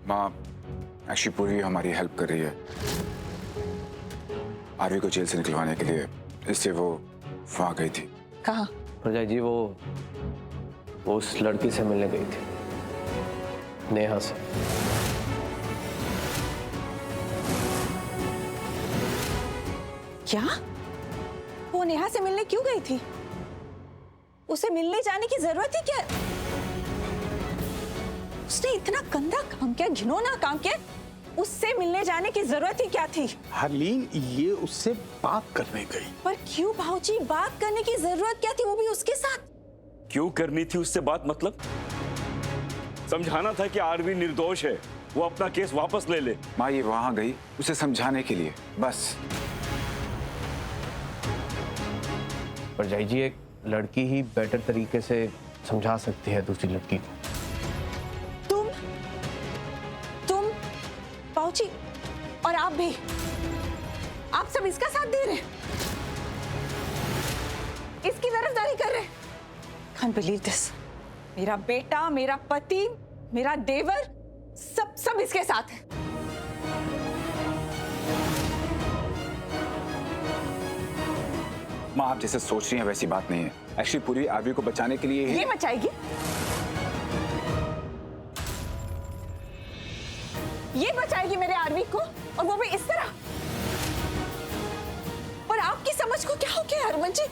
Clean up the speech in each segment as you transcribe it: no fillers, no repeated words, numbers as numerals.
माँ एक्चुअली पूरी हमारी हेल्प कर रही है आरवी को जेल से निकलवाने के लिए, इसलिए वो वहां गई थी। कहाँ? प्रजा जी वो उस लड़की से मिलने गई थी, नेहा से। क्या? वो नेहा से मिलने क्यों गई थी? उसे मिलने जाने की जरूरत ही क्या? उसने इतना गंदा काम किया, घिनौना काम किया, उससे मिलने जाने की जरूरत ही क्या थी? हरलीन ये उससे बात करने गई। पर क्यों भाऊजी, बात करने की जरूरत क्या थी, वो भी उसके साथ? क्यों करनी थी उससे बात? मतलब समझाना था कि आरवी निर्दोष है, वो अपना केस वापस ले ले। माँ ये वहां गई उसे समझाने के लिए बस। प्रजा जी एक लड़की ही बेटर तरीके से समझा सकती है दूसरी लड़की को। तुम भाऊजी और आप भी, आप सब इसका साथ दे रहे हैं, इसकी तरफदारी कर रहे हैं। Can't believe this. मेरा बेटा, मेरा पति, मेरा देवर, सब इसके साथ है। माँ आप जैसे सोच रही हैं वैसी बात नहीं है। एक्चुअली पूरी आरवी को बचाने के लिए ये बचाएगी, ये बचाएगी मेरे आरवी को, और वो भी इस तरह। और आपकी समझ को क्या हो गया हरमन जी?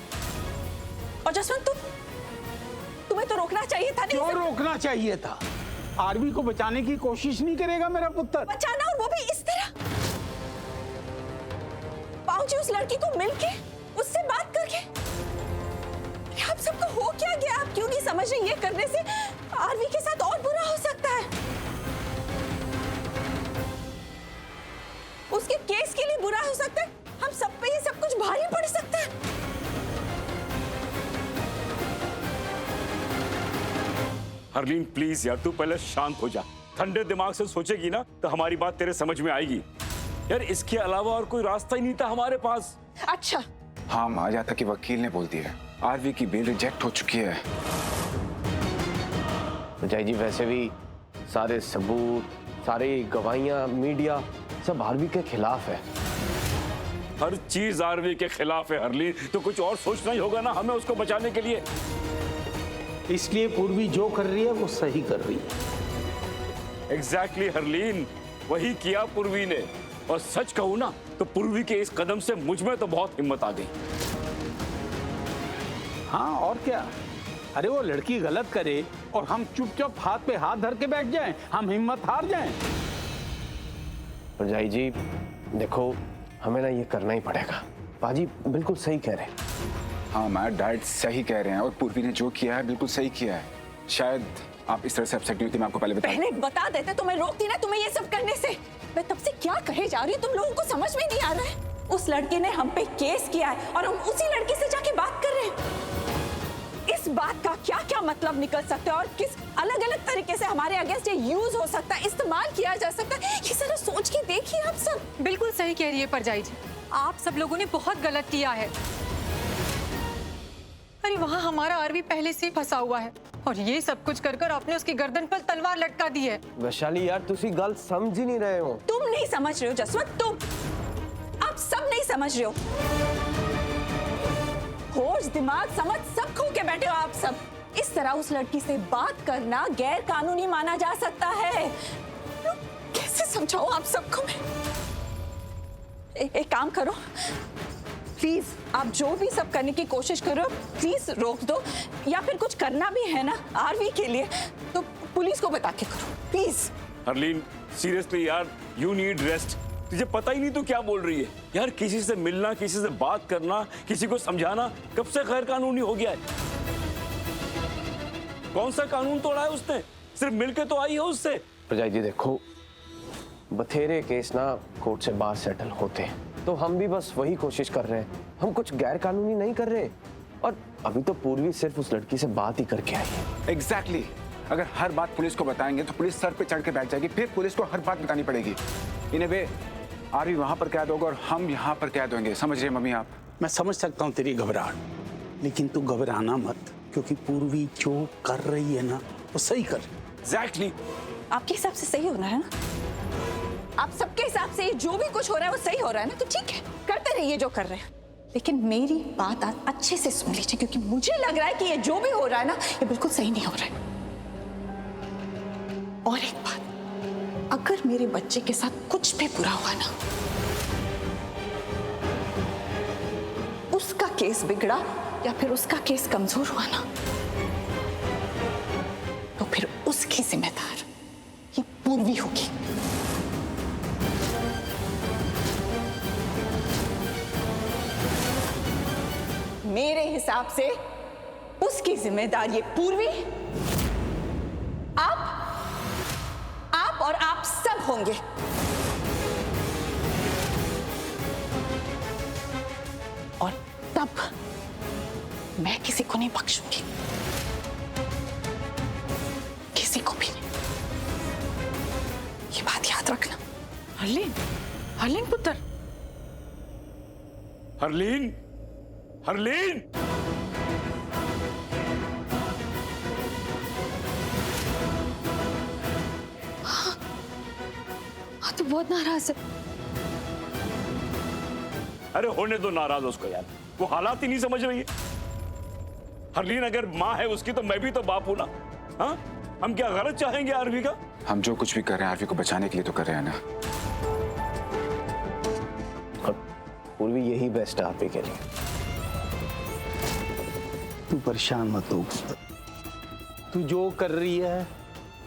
और जसवंत तुम्हें तो रोकना चाहिए था। क्यों रोकना चाहिए था? आरवी को बचाने की कोशिश नहीं करेगा मेरा पुत्र? बचाना, और वो भी इस तरह। पाऊजी उस लड़की को मिलके, उससे बात करके। आप सबको हो क्या गया? आप क्यों नहीं समझ रहे? ये करने से आरवी के साथ और बुरा हो सकता है। उसके केस के लिए बुरा हो सकता है। हम सब पे ये सब कुछ भारी पड़ सकता है। हरलीन प्लीज यार, तू पहले शांत हो जा। ठंडे दिमाग से सोचेगी ना तो हमारी बात तेरे समझ में आएगी। यार इसके अलावा और कोई रास्ता ही नहीं था हमारे पास। अच्छा हाँ माँ, यहाँ तक कि वकील ने बोल दिया है आरवी की बेल रिजेक्ट हो चुकी है। प्रजा जी वैसे भी सारे सबूत, सारी गवाहियां, मीडिया सब आरवी के खिलाफ है। हर चीज आरवी के खिलाफ है हरलीन, तो कुछ और सोचना ही होगा ना हमें उसको बचाने के लिए। इसलिए पूर्वी जो कर रही है वो सही कर रही है। एग्जैक्टली हरलीन, वही किया पूर्वी ने। और सच कहूं ना तो पूर्वी के इस कदम से मुझ में तो बहुत हिम्मत आ गई। हाँ और क्या? अरे वो लड़की गलत करे और हम चुपचाप हाथ पे हाथ धर के बैठ जाएं, हम हिम्मत हार जाएं। प्रजा जी देखो, हमें ना ये करना ही पड़ेगा। पाजी बिल्कुल सही कह रहे हैं। हाँ मैं डैड सही कह रहे हैं, और पूर्वी ने जो किया है बिल्कुल सही किया है। शायद आप इस तरह से अपसेट नहीं होती, मैं आपको पहले पहले बता देते तो मैं रोकती ना तुम्हें ये सब करने से। मैं तब से क्या कहे जा रही हूँ, तुम लोगों को समझ में नहीं आ रहा है। उस लड़के ने हम पे केस किया है और हम उसी लड़की से जाके बात कर रहे हैं। इस बात का क्या क्या मतलब निकल सकता है और किस अलग अलग तरीके से हमारे अगेंस्ट ये यूज हो सकता है, इस्तेमाल किया जा सकता है, ये जरा सोच के देखिए आप सब। बिल्कुल सही कह रही है परजाई जी, आप सब लोगों ने बहुत गलत किया है। अरे वहाँ हमारा आरवी पहले से ही फंसा हुआ है और ये सब कुछ कर कर आपने उसकी गर्दन पर तलवार लटका दी है। वैशाली यार तुसी गल समझ ही नहीं रहे हो। तुम नहीं समझ रहे हो जसवंत, तुम आप सब नहीं समझ रहे हो। होश दिमाग समझ सब खो के बैठे हो आप सब। इस तरह उस लड़की से बात करना गैर कानूनी माना जा सकता है। कैसे समझाऊं आप सबको मैं? एक काम करो प्लीज, आप जो भी सब करने की कोशिश करो प्लीज रोक दो, या फिर कुछ करना भी है ना आरवी के लिए तो पुलिस को बता के करो प्लीज। हरलीन सीरियसली यार, यू नीड रेस्ट। तुझे पता ही नहीं तू क्या बोल रही है यार। किसी से मिलना, किसी से बात करना, किसी को समझाना कब से गैर कानूनी हो गया है? कौन सा कानून तोड़ा है उसने? सिर्फ मिलके तो आई है उससे। प्रजा जी देखो, बथेरे केस ना कोर्ट से बाहर सेटल होते हैं, तो हम भी बस वही कोशिश कर रहे हैं। हम कुछ गैर कानूनी नहीं कर रहे। और अभी तो पूर्वी सिर्फ उस लड़की से बात ही करके आई है। एग्जैक्टली। अगर हर बात पुलिस को बताएंगे तो पुलिस सर पे चढ़ के बैठ जाएगी, फिर पुलिस को हर बात बतानी पड़ेगी। इन वे आरवी वहां पर कैद होगा और हम यहाँ पर कैद होंगे। समझ रहे मम्मी आप? मैं समझ सकता हूँ तेरी घबराहट, लेकिन तू घबराना मत, क्योंकि पूर्वी जो कर रही है ना वो सही कर। एग्जैक्टली। आपके हिसाब से सही हो रहा है ना? आप सबके हिसाब से जो भी कुछ हो रहा है वो सही हो रहा है ना? तो ठीक है, करते रहिए जो कर रहे हैं, लेकिन मेरी बात आज अच्छे से सुन लीजिए, क्योंकि मुझे लग रहा है कि ये जो भी हो रहा है ना, ये बिल्कुल सही नहीं हो रहा है। और एक बात, अगर मेरे बच्चे के साथ कुछ भी बुरा हुआ ना, उसका केस बिगड़ा या फिर उसका केस कमजोर हुआ ना, तो फिर उसकी जिम्मेदार ये पूर्वी होगी। मेरे हिसाब से उसकी जिम्मेदार ये पूर्वी, आप और आप सब होंगे। और तब मैं किसी को नहीं बख्शूंगी, किसी को भी नहीं। ये बात याद रखना। हरलीन, हरलीन पुत्र, हरलीन, हरलीन, हाँ तो बहुत नाराज है। अरे होने दो नाराज उसको यार, वो हालात ही नहीं समझ रही है। हरलीन अगर माँ है उसकी तो मैं भी तो बाप हूं ना। हाँ, हम क्या गलत चाहेंगे आरवी का? हम जो कुछ भी कर रहे हैं आरवी को बचाने के लिए तो कर रहे हैं ना। और पूर्वी यही बेस्ट है आरवी के लिए। तू परेशान मत हो, तू जो कर रही है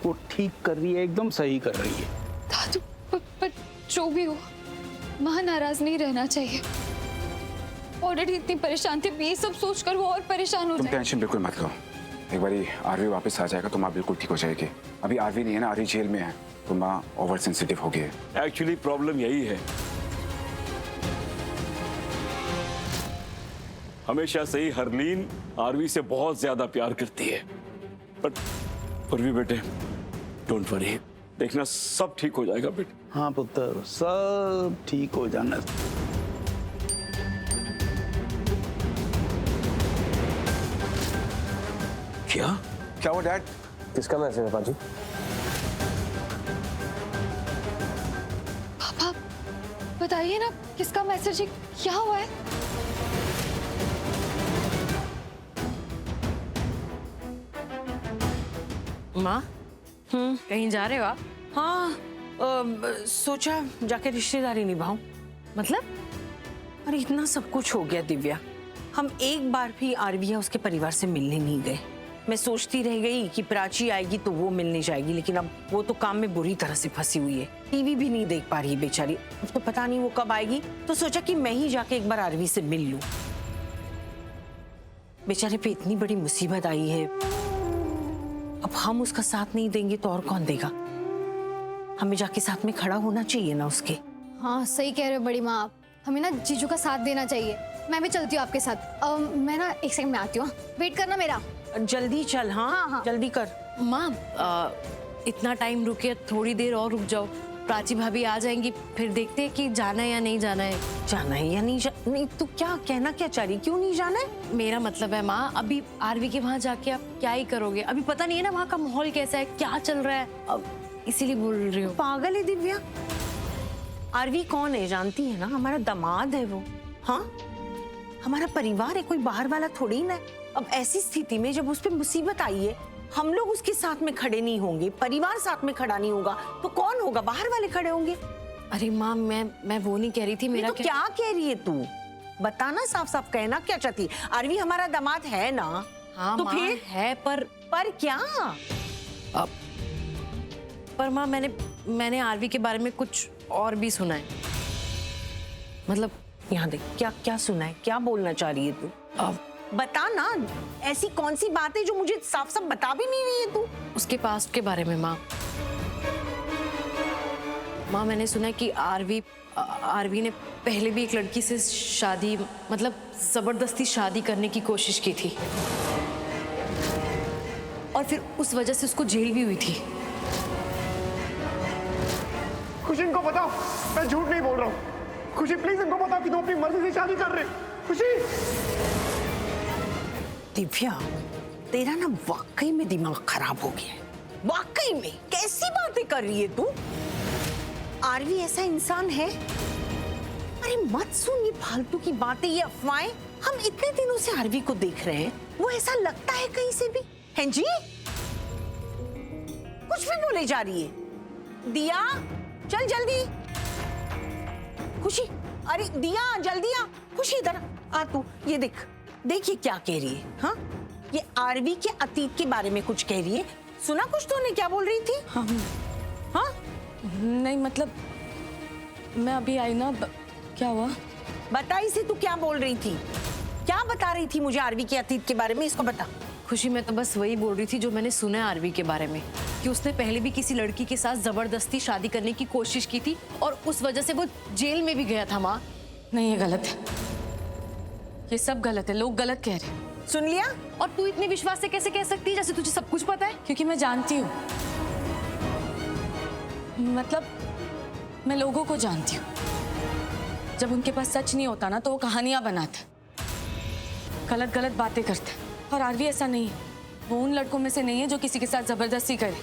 वो ठीक कर रही है, एकदम सही कर रही है। दादू, पर जो भी हो, माँ नाराज नहीं रहना चाहिए। ऑलरेडी इतनी परेशान थी, ये सब सोचकर वो और परेशान हो तुम जाए। टेंशन बिल्कुल मत लो, एक बारी आरवी वापस आ जाएगा तो माँ बिल्कुल ठीक हो जाएगी। अभी आरवी नहीं है ना, आरवी जेल में है, तो माँ ओवर सेंसिटिव हो गई है। एक्चुअली प्रॉब्लम यही है, हमेशा से ही हरलीन आरवी से बहुत ज्यादा प्यार करती है। बट पूर्वी बेटे, डोंट वरी, देखना सब ठीक हो जाएगा बेटे। हाँ पुत्र, सब ठीक हो जाना। क्या हुआ डैड? किसका मैसेज है पाजी? पापा बताइए ना, किसका मैसेज है, क्या हुआ है? माँ, कहीं जा रहे हो आप? हाँ, सोचा जाके रिश्तेदारी निभाऊं। मतलब? अरे इतना सब कुछ हो गया दिव्या, हम एक बार भी आरवी या उसके परिवार से मिलने नहीं गए। मैं सोचती रह गई कि प्राची आएगी तो वो मिलने जाएगी, लेकिन अब वो तो काम में बुरी तरह से फंसी हुई है, टीवी भी नहीं देख पा रही है बेचारी। अब तो पता नहीं वो कब आएगी, तो सोचा कि मैं ही जाके एक बार आरवी से मिल लूं। बेचारे पे इतनी बड़ी मुसीबत आई है, अब हम उसका साथ नहीं देंगे तो और कौन देगा? हमें जाके साथ में खड़ा होना चाहिए ना उसके। हाँ सही कह रहे हो बड़ी माँ, हमें ना जीजू का साथ देना चाहिए। मैं भी चलती हूँ आपके साथ। मैं ना एक सेकंड में आती हूँ, वेट करना मेरा। जल्दी चल। हाँ हाँ, हाँ। जल्दी कर। माँ, इतना टाइम रुके, थोड़ी देर और रुक जाओ, प्राची भाभी आ जाएंगी, फिर देखते हैं कि जाना है या नहीं जाना है। जाना है या नहीं नहीं तो क्या कहना क्या चाह रही, क्यों नहीं जाना है? मेरा मतलब है माँ, अभी आरवी के वहाँ जाके आप क्या ही करोगे? अभी पता नहीं है ना वहाँ का माहौल कैसा है, क्या चल रहा है, अब इसीलिए बोल रही हूँ। पागल है दिव्या, आरवी कौन है जानती है ना? हमारा दामाद है वो। हाँ, हमारा परिवार है, कोई बाहर वाला थोड़ी ना है। अब ऐसी स्थिति में जब उस पर मुसीबत आई है, हम लोग उसके साथ में खड़े नहीं होंगे, परिवार साथ में खड़ा नहीं होगा, तो कौन होगा? बाहर वाले खड़े होंगे। अरे माँ, मैं वो नहीं कह रही थी। मेरा तो क्या कह रही है तू? बताना, साफ साफ कहना क्या चाहती? आरवी हमारा दामाद है ना? हाँ तो माँ, फिर है, पर क्या? पर माँ, मैंने आरवी के बारे में कुछ और भी सुना है। मतलब यहाँ देख, क्या क्या सुना है, क्या बोलना चाह रही है तू? बता ना, ऐसी कौन सी बात है जो मुझे साफ साफ बता भी नहीं रही है तू? उसके पास्ट के बारे में माँ। माँ, मैंने सुना है कि आरवी ने पहले भी एक लड़की से शादी, मतलब जबरदस्ती शादी करने की कोशिश की थी, और फिर उस वजह से उसको जेल भी हुई थी। खुशी, इनको बताओ मैं झूठ नहीं बोल रहा हूँ। खुशी प्लीज इनको बताओ कि तुम अपनी मर्जी से शादी कर रहे हो। खुशी। दिव्या, तेरा ना वाकई में दिमाग खराब हो गया है। वाकई में कैसी बातें कर रही है तू? आरवी ऐसा इंसान है? अरे मत सुन ये फालतू की बातें, ये अफवाहें। हम इतने दिनों से आरवी को देख रहे हैं, वो ऐसा लगता है कहीं से भी? हैं जी? कुछ भी बोले जा रही है। दिया चल जल्दी। खुशी, अरे दिया जल्दी आ। खुशी इधर आ तू, ये देख ये क्या कह रही है। हाँ, ये आरवी के अतीत के बारे में कुछ कह रही है। सुना कुछ तूने क्या बोल रही थी? हाँ? नहीं मतलब मैं अभी आई ना, क्या हुआ? बताई से तू क्या बोल रही थी? क्या बता रही थी मुझे आरवी के अतीत के बारे में? इसको बता। खुशी, मैं तो बस वही बोल रही थी जो मैंने सुना है आरवी के बारे में, कि उसने पहले भी किसी लड़की के साथ जबरदस्ती शादी करने की कोशिश की थी और उस वजह से वो जेल में भी गया था। माँ, नहीं, ये गलत है, ये सब गलत है, लोग गलत कह रहे हैं। सुन लिया? और तू इतने विश्वास से कैसे कह सकती है जैसे तुझे सब कुछ पता है? क्योंकि मैं जानती हूँ, मतलब मैं लोगों को जानती हूँ। जब उनके पास सच नहीं होता ना तो वो कहानियां बनाते, गलत गलत बातें करते। और आरवी ऐसा नहीं है, वो उन लड़कों में से नहीं है जो किसी के साथ जबरदस्ती करे।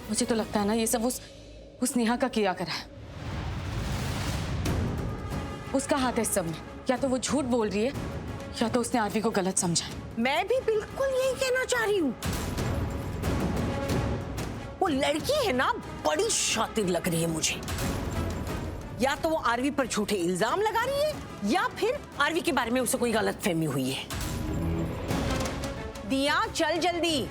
मुझे तो लगता है ना ये सब उस नेहा का किया करा है, उसका हाथ है इस सब में। या तो वो झूठ बोल रही है या तो उसने आरवी को गलत समझा है। मैं भी बिल्कुल यही कहना चाह रही हूँ। वो लड़की है ना, बड़ी शातिर लग रही है मुझे। या तो वो आरवी पर झूठे इल्जाम लगा रही है या फिर आरवी के बारे में उसे कोई गलतफहमी हुई है। दिया चल जल्दी।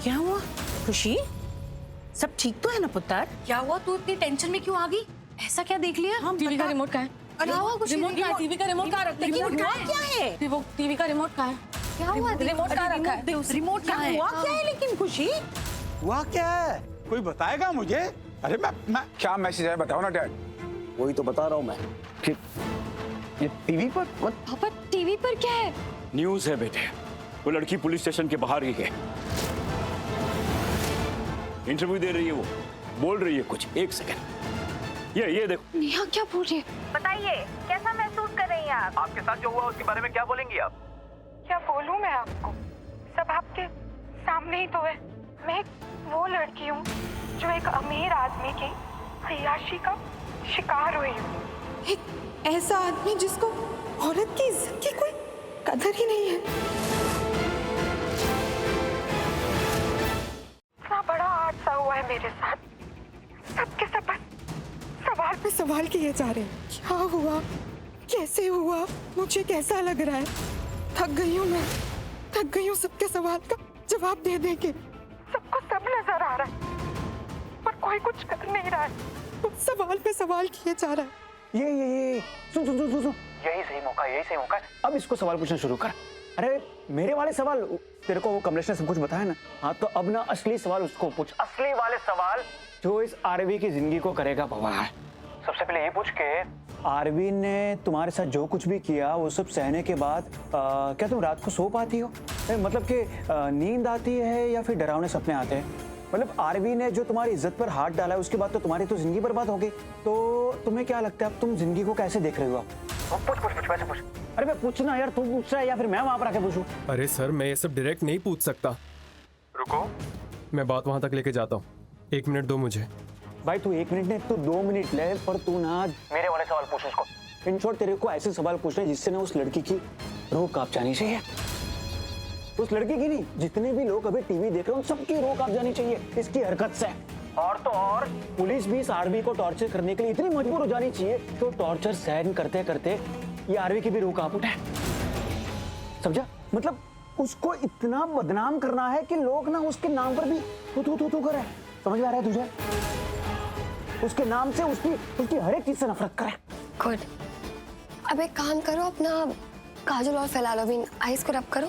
क्या हुआ खुशी? सब ठीक तो है ना पुत्र? क्या हुआ? तू इतनी टेंशन में क्यों आ गई? ऐसा क्या देख लिया? टीवी का रिमोट कहाँ है? अरे रिमोट कहाँ है? टीवी का रिमोट कहाँ रखा है? लेकिन हुआ क्या है? टीवी का रिमोट कहाँ है? क्या हुआ? रिमोट कहाँ रखा है? रिमोट कहाँ है? हुआ क्या है लेकिन खुशी? हुआ क्या है? कोई बताएगा मुझे? अरे मैं क्या मैसेज है बताओ ना डैड। वही तो बता रहा हूँ मैं कि ये टीवी पर पापा टीवी पर क्या है? न्यूज़ है बेटे, वो लड़की पुलिस स्टेशन के बाहर ही है, इंटरव्यू दे रही है, वो बोल रही है कुछ। एक सेकंड, ये देखो। नेहा क्या बोल रही है? बताइए कैसा महसूस कर रही हैं आप? आपके साथ जो हुआ उसके बारे में क्या बोलेंगी आप? क्या बोलूं मैं आपको, सब आपके सामने ही तो है। मैं वो लड़की हूँ जो एक अमीर आदमी की अय्याशी का शिकार हुई हूँ। एक ऐसा आदमी जिसको औरत की इज्जत की कोई कदर ही नहीं है। इतना बड़ा हादसा हुआ है मेरे साथ, सबके सब सवाल पे सवाल किए जा रहे हैं। क्या हुआ, कैसे हुआ, मुझे कैसा लग रहा है? थक गई हूँ मैं, थक गई हूँ सबके सवाल का जवाब दे दे के। सबको सब नजर आ रहा है पर कोई कुछ कर नहीं रहा है। सवाल पे सवाल किए जा रहा है। ये सुन यही सही मौका है। अब इसको सवाल पूछना शुरू कर। अरे मेरे वाले सवाल तेरे को वो कमलेश ने सब कुछ बताया ना। हाँ तो अब ना असली सवाल उसको पूछ, असली वाले सवाल जो इस आरवी की जिंदगी को करेगा बवाल। सबसे पहले ये पूछ के, आरवी ने तुम्हारे साथ जो कुछ भी किया वो सब सहने के बाद क्या तुम रात को सो पाती हो? मतलब कि नींद आती है या फिर डरावने सपने आते हैं? मतलब आरवी ने जो तुम्हारी इज्जत पर हाथ डाला है उसके बाद तो तुम्हारी तो जिंदगी बर्बाद हो गई। तो तुम्हें क्या लगता है अब तुम जिंदगी को कैसे देख रहे हो? पूछ वैसे पूछ। अरे मैं पूछना यार, तू पूछ रहा है या फिर मैं वहां पर आके पूछूं? अरे सर मैं ये सब डायरेक्ट नहीं पूछ सकता। रुको, मैं बात वहां तक लेके जाता हूँ, 1 मिनट दो मुझे। भाई तू 1 मिनट नहीं तू 2 मिनट ले, पर तू ना मेरे वाले सवाल पूछ उसको। इन शॉर्ट तेरे को ऐसे सवाल पूछने जिससे ना उस लड़की की रूह कांप जानी चाहिए। उस लड़की की नहीं, जितने भी लोग अभी टीवी देख रहे हैं सबकी रूह कांप जानी चाहिए इसकी हरकत से। और तो और पुलिस भी इस आरवी को टॉर्चर करने के लिए इतनी मजबूर हो जानी चाहिए तो टॉर्चर सहन करते करते ये आरवी की भी रूह कांप उठे। समझा? मतलब उसको इतना बदनाम करना है कि लोग ना उसके नाम पर भी तू करे। समझ में आ रहा है तुझे? उसके नाम से उसकी हर एक चीज से नफरत करे। गुड। अब एक काम करो, अपना काजल और फैलालोविन आइस को रब करो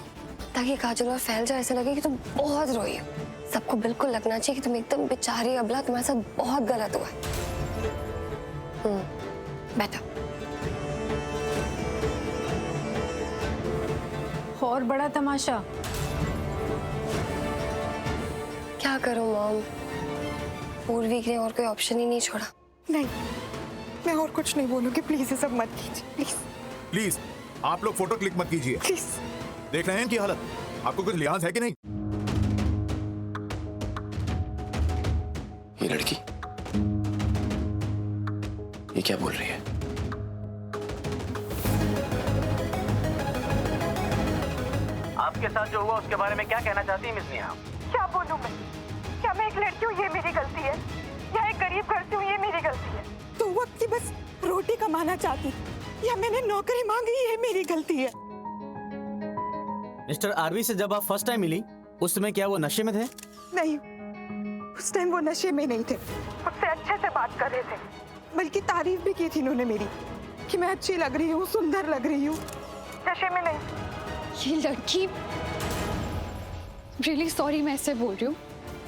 ताकि काजल और फैल जाए, ऐसा लगे कि तुम बहुत रोई हो। सबको बिल्कुल लगना चाहिए कि तुम एकदम बेचारी अबला, तुम्हारे साथ बहुत गलत हुआ है। बैठो। और बड़ा तमाशा क्या करूं मॉम, पूर्वी ने और कोई ऑप्शन ही नहीं छोड़ा। नहीं, मैं और कुछ नहीं बोलूंगी, प्लीज ये सब मत कीजिए, प्लीज। प्लीज आप लोग फोटो क्लिक मत कीजिए। देख रहे हैं इनकी हालत, आपको कुछ लिहाज है कि नहीं? ये लड़की ये क्या बोल रही है? आपके साथ जो हुआ उसके बारे में क्या कहना चाहती है मिस नेहा? क्या बोलूं मैं? क्या मैं एक लड़की हूँ, ये मेरी गलती है? या एक गरीब घर से हूँ, ये मेरी गलती है? तो वक्त की बस रोटी कमाना चाहती, या मैंने नौकरी मांगी, ये मेरी गलती है? मिस्टर आरवी से जब आप फर्स्ट टाइम मिली उस समय क्या वो नशे में थे? नहीं, उस टाइम वो नशे में नहीं थे। मुझसे अच्छे से बात कर रहे थे, बल्कि तारीफ भी की थी उन्होंने मेरी कि मैं अच्छी लग रही हूँ, सुंदर लग रही हूँ। नशे में नहीं। ये लड़की रियली सॉरी मैं ऐसे बोल रही हूँ,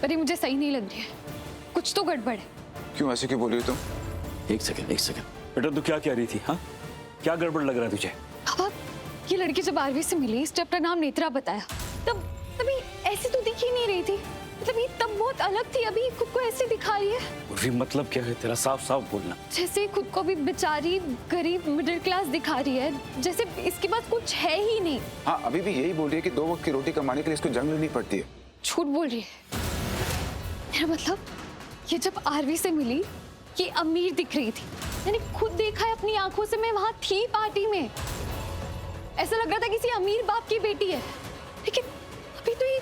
पर ये मुझे सही नहीं लग रही है। कुछ तो गड़बड़ है। क्यों ऐसे क्यों बोल रही हो तुम? एक सेकंड बेटा, तू क्या कह रही थी? हाँ, क्या गड़बड़ लग रहा है तुझे? पापा, ये लड़की जब आरवी से मिली, इसने अपना नाम नेत्रा बताया, तभी ऐसी तो दिख ही नहीं रही थी। मतलब ये तब बहुत अलग थी, अभी खुद को ऐसे दिखा रही है। उर्वी, मतलब क्या है तेरा? साफ साफ बोलना। जैसे खुद को भी बेचारी गरीब मिडिल क्लास दिखा रही है, जैसे इसके पास कुछ है ही नहीं। हाँ, अभी भी यही बोल रही है कि 2 वक्त की रोटी कमाने के लिए इसको जंग लेनी पड़ती है। झूठ बोल रही है। मेरा मतलब, ये जब आरवी से मिली, ये अमीर दिख रही थी। मैंने खुद देखा है अपनी आंखों से, मैं वहां थी पार्टी में। ऐसा लग रहा था किसी अमीर बाप की बेटी है, लेकिन अभी तो ये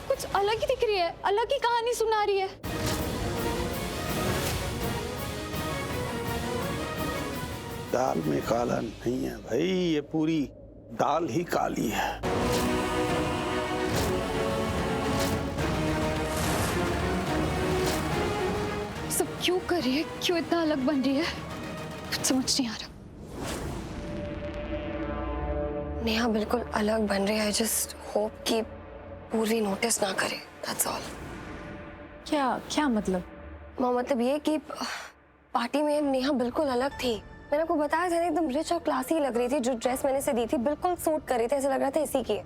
कुछ अलग ही दिख रही है, अलग ही कहानी सुना रही है। दाल में काला नहीं है भाई, ये पूरी दाल ही काली है। सब क्यों कर रही है? क्यों इतना अलग बन रही है? कुछ समझ नहीं आ रहा। नेहा बिल्कुल अलग बन रही है। जस्ट होप कि पूर्वी नोटिस ना करे, दैट्स ऑल। क्या मतलब? मतलब ये कि पार्टी में नेहा बिल्कुल अलग थी। मैंने आपको बताया था ना, एकदम रिच और क्लासी लग रही थी। जो ड्रेस मैंने से दी थी बिल्कुल सूट कर रही थी, ऐसा लग रहा था इसी की है।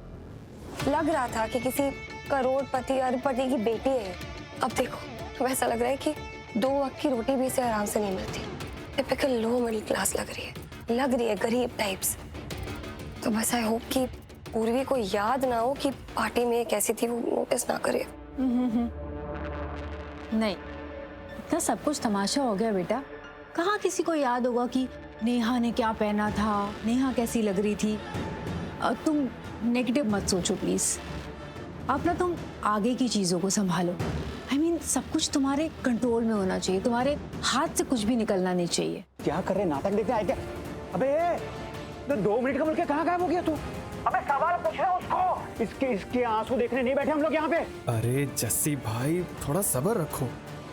लग रहा था कि किसी करोड़पति अरबपति की बेटी है। अब देखो, वैसा लग रहा है कि 2 वक्त की रोटी भी इसे आराम से नहीं मिलती। टिपिकल लो मिडिल क्लास लग रही है गरीब टाइप्स। तो बस आई होप कि पूर्वी को याद ना हो कि पार्टी में कैसी थी, वो नोटिस ना करे। नहीं, इतना सब कुछ तमाशा हो गया बेटा। कहाँ किसी को याद होगा कि नेहा ने क्या पहना था, नेहा कैसी लग रही थी। तुम नेगेटिव मत सोचो प्लीज। अब ना तुम आगे की चीजों को संभालो। I mean, सब कुछ तुम्हारे कंट्रोल में होना चाहिए, तुम्हारे हाथ से कुछ भी निकलना नहीं चाहिए। क्या कर रहे, नाटक देखने आए क्या? अबे तो 2 मिनट का बोल के कहाँ गायब हो गया तू? अबे सवाल पूछ रहा उसको। इसके आंसू देखने नहीं बैठे हम लोग यहाँ पे। अरे जस्सी भाई, थोड़ा सब्र रखो,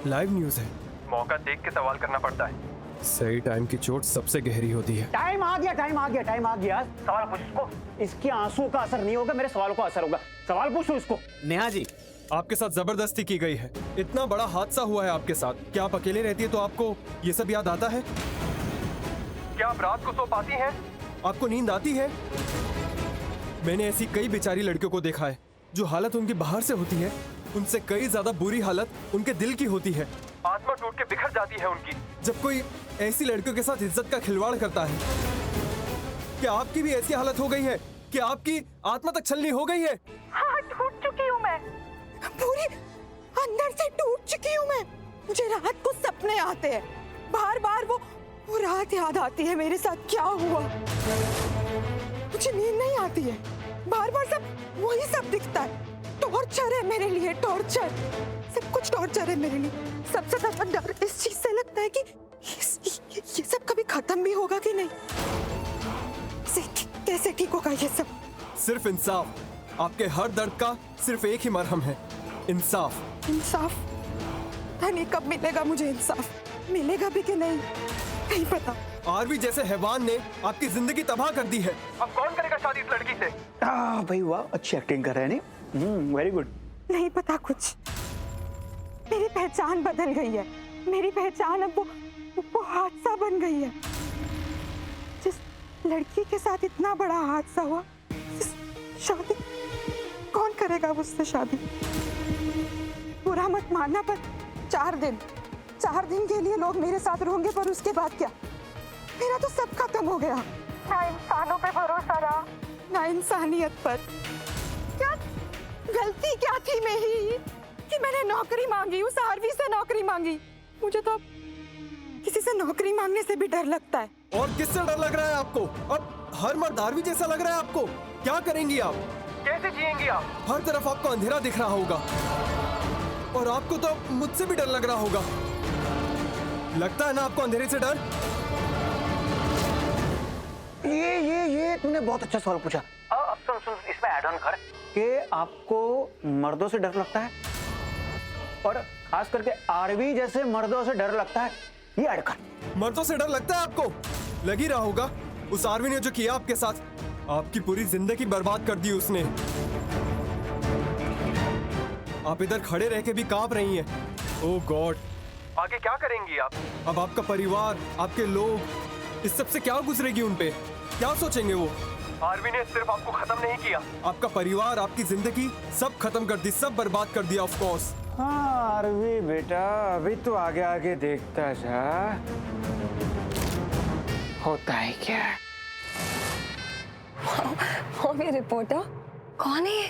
लाइव न्यूज है। मौका देख के सवाल करना पड़ता है। सही टाइम की चोट सबसे गहरी होती है। टाइम आ गया। सवाल पूछ इसको। इसके आंसू का असर नहीं होगा, मेरे सवालों का असर होगा। सवाल पूछो इसको। नेहा जी, आपके साथ जबरदस्ती की गई है। इतना बड़ा हादसा हुआ है आपके साथ। क्या आप अकेले रहती है तो आपको ये सब याद आता है? क्या आप रात को सो पाती हैं? आपको नींद आती है? मैंने ऐसी कई बेचारी लड़कियों को देखा है जो हालत उनकी बाहर से होती है, उनसे कई ज्यादा बुरी हालत उनके दिल की होती है। आत्मा टूट के बिखर जाती है उनकी। जब कोई ऐसी लड़कियों के साथ इज्जत का खिलवाड़ करता है, क्या आपकी भी ऐसी हालत हो गई है? क्या आपकी आत्मा तक छलनी हो गई है? हाँ, टूट चुकी हूँ मैं, पूरी अंदर से टूट चुकी हूँ मैं। मुझे रात को सपने आते हैं, बार बार वो रात याद आती है, मेरे साथ क्या हुआ। मुझे नींद नहीं आती है, बार बार सब वही सब दिखता है। टॉर्चर है मेरे लिए, टॉर्चर, सब कुछ टॉर्चर है मेरे लिए। सबसे ज्यादा डर इस चीज से लगता है कि ये सब कभी खत्म भी होगा कि नहीं। कैसे ठीक होगा ये सब? सिर्फ इंसाफ। आपके हर दर्द का सिर्फ एक ही मरहम है, इंसाफ। इंसाफ? पता नहीं कब मिलेगा मुझे इंसाफ, मिलेगा भी कि नहीं पता। आरवी जैसे हैवान ने आपकी जिंदगी तबाह कर दी है। अब कौन करेगा शादी इस लड़की से? भाई वाह, अच्छी एक्टिंग कर रहे हैं। नहीं, वेरी गुड। नहीं पता कुछ, मेरी पहचान बदल गई है। मेरी पहचान अब वो हादसा बन गई है। जिस लड़की के साथ इतना बड़ा हादसा हुआ, शादी कौन करेगा उससे शादी? बुरा मत मानना, पर 4 दिन के लिए लोग मेरे साथ रहेंगे, पर उसके बाद क्या? मेरा तो सब खत्म हो गया। ना इंसानों पे भरोसा रहा, ना इंसानियत पर। क्या गलती क्या थी मेरी कि मैंने नौकरी मांगी, उस आरवी से नौकरी मांगी? मुझे तो किसी से नौकरी मांगने से भी डर लगता है। और किससे डर लग रहा है आपको? अब हर मर्द आरवी जैसा लग रहा है आपको? क्या करेंगी आप? कैसे जिएंगी आप? हर तरफ आपको अंधेरा दिख रहा होगा और आपको तो मुझसे भी डर लग रहा होगा। लगता है ना आपको अंधेरे से डर? ये तूने बहुत अच्छा सवाल पूछा। अब सुन इसमें ऐड ऑन कर कि आपको मर्दों से डर लगता है और खास करके आरवी जैसे मर्दों से डर लगता है, ये ऐड कर। मर्दों से डर लगता है आपको? लग ही रहा होगा, उस आरवी ने जो किया आपके साथ, आपकी पूरी जिंदगी बर्बाद कर दी उसने। आप इधर खड़े रह के भी कांप रही हैं। ओह गॉड, आगे क्या करेंगी आप? अब आपका परिवार, आपके लोग, इस सब से क्या गुजरेगी उन पे? क्या सोचेंगे वो? आरवी ने सिर्फ आपको खत्म नहीं किया, आपका परिवार, आपकी जिंदगी सब खत्म कर दी, सब बर्बाद कर दिया ऑफ कोर्स। हाँ आरवी बेटा, अभी तो आगे आगे देखता जा, होता है क्या। मम्मी रिपोर्टर कौन है?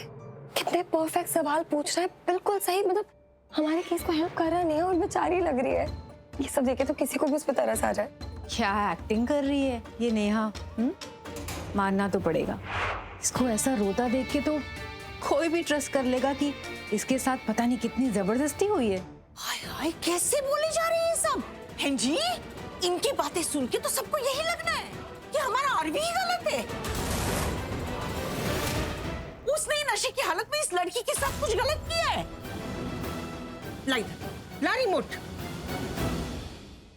कितने परफेक्ट सवाल पूछ रहा है, बिल्कुल सही, मतलब हमारे केस को हेल्प कर रहा नहीं है और बेचारी लग रही है। ये सब देखे तो किसी को भी उस पर तरस आ जाए। क्या एक्टिंग कर रही है ये नेहा? मानना तो पड़ेगा, इसको ऐसा रोता देख के तो कोई भी ट्रस्ट कर लेगा कि इसके साथ पता नहीं कितनी जबरदस्ती हुई है। हाय हाय, कैसे बोले जा रहे हैं ये सब? हैं जी, इनकी बातें सुन के तो सबको यही लगना है कि हमारा आरवी ही गलत है। उसने नशे की हालत में इस लड़की के साथ कुछ गलत किया है। ला रिमोट,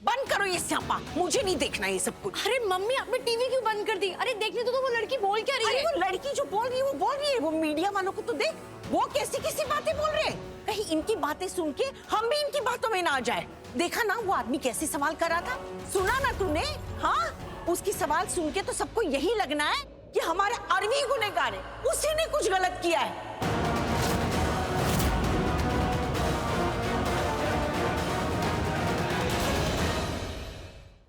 बंद करो ये स्यापा, मुझे नहीं देखना ये सब कुछ। अरे मम्मी, आपने टीवी क्यों बंद कर दी? अरे देखने तो वो लड़की बोल क्या रही है? अरे वो लड़की जो बोल रही है वो बोल रही है, वो मीडिया वालों को तो देख, वो कैसी कैसी बातें बोल रहे हैं। कहीं इनकी बातें सुन के हम भी इनकी बातों में ना आ जाए। देखा ना वो आदमी कैसे सवाल कर रहा था, सुना ना तूने? हाँ, उसकी सवाल सुन के तो सबको यही लगना है कि हमारे आरवी गुनहगार है, उसी ने कुछ गलत किया है।